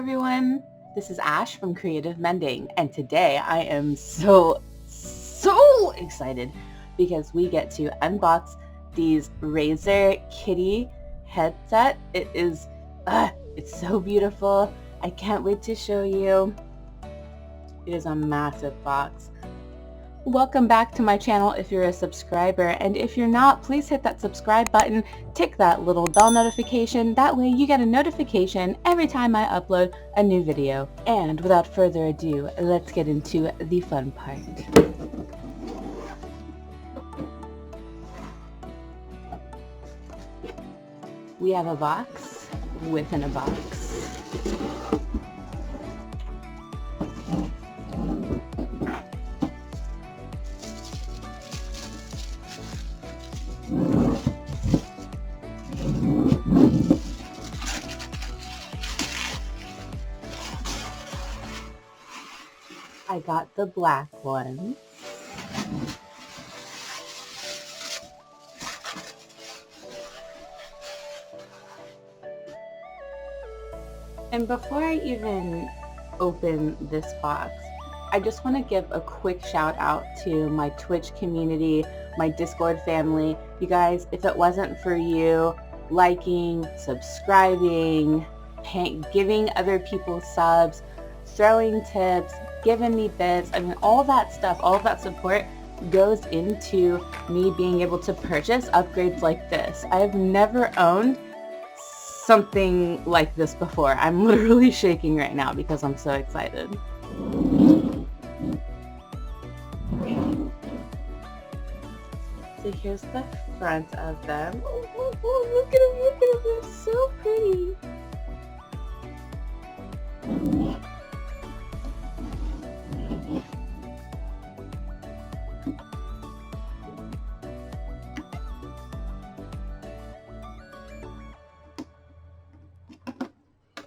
everyone, this is Ash from Creative Mending, and today I am so excited because we get to unbox these Razer Kitty headset. It is, it's so beautiful. I can't wait to show you. It is a massive box. Welcome back to my channel if you're a subscriber, and if you're not, please hit that subscribe button, tick that little bell notification, that way you get a notification every time I upload a new video. And without further ado, let's get into the fun part. We have a box within a box. I got the black one. And before I even open this box, I just want to give a quick shout out to my Twitch community, my Discord family. You guys, if it wasn't for you liking, subscribing, giving other people subs, throwing tips, giving me bits, I mean, all that stuff, all of that support goes into me being able to purchase upgrades like this. I have never owned something like this before. I'm literally shaking right now because I'm so excited. So here's the front of them. Oh, look at them, they're so pretty.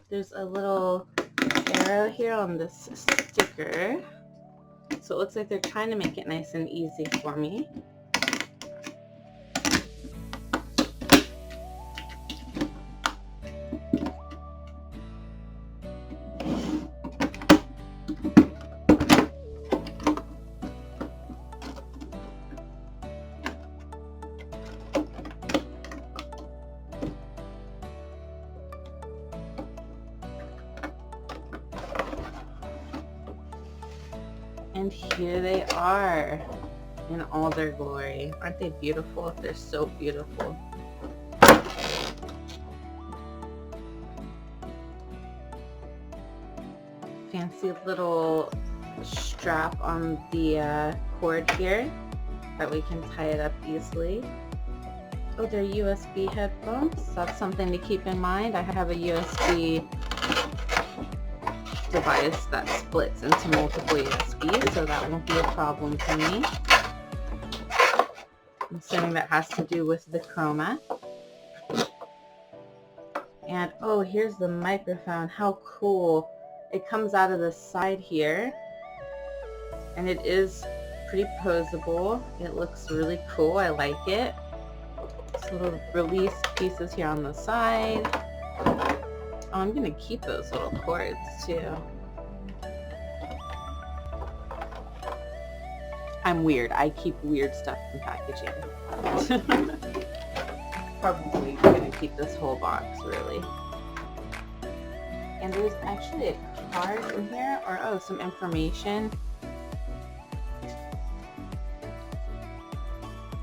There's a little arrow here on this sticker, so it looks like they're trying to make it nice and easy for me. And here they are in all their glory. Aren't they beautiful? They're so beautiful. Fancy little strap on the cord here that we can tie it up easily. Oh, they're USB headphones. That's something to keep in mind. I have a USB device that splits into multiple USBs, so that won't be a problem for me. I'm assuming that has to do with the chroma. And oh, here's the microphone. How cool. It comes out of the side here, and it is pretty posable. It looks really cool. I like it. This little release pieces here on the side. Oh, I'm gonna keep those little cords too. I'm weird. I keep weird stuff in packaging. Probably gonna keep this whole box, really. And there's actually a card in here, or oh, some information. It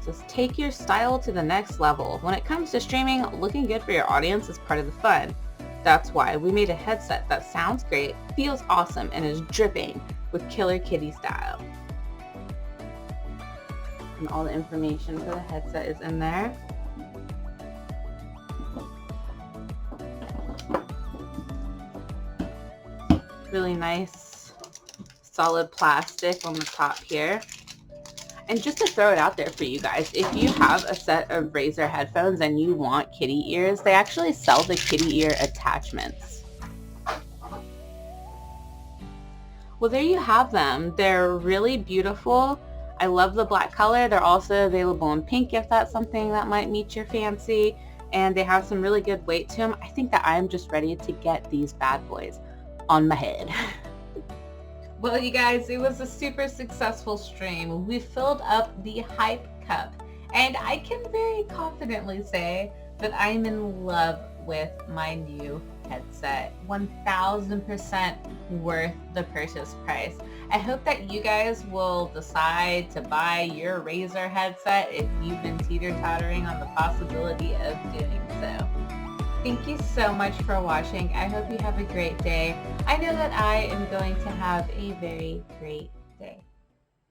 says, take your style to the next level. When it comes to streaming, looking good for your audience is part of the fun. That's why we made a headset that sounds great, feels awesome, and is dripping with killer kitty style. And all the information for the headset is in there. Really nice, solid plastic on the top here. And just to throw it out there for you guys, if you have a set of Razer headphones and you want kitty ears, they actually sell the kitty ear attachments. Well, there you have them. They're really beautiful. I love the black color. They're also available in pink if that's something that might meet your fancy. And they have some really good weight to them. I think that I'm just ready to get these bad boys. on my head. Well, you guys, it was a super successful stream. We filled up the hype cup, and I can very confidently say that I'm in love with my new headset. 1000% worth the purchase price. I hope that you guys will decide to buy your Razer headset if you've been teeter-tottering on the possibility of doing so. Thank you so much for watching. I hope you have a great day. I know that I am going to have a very great day.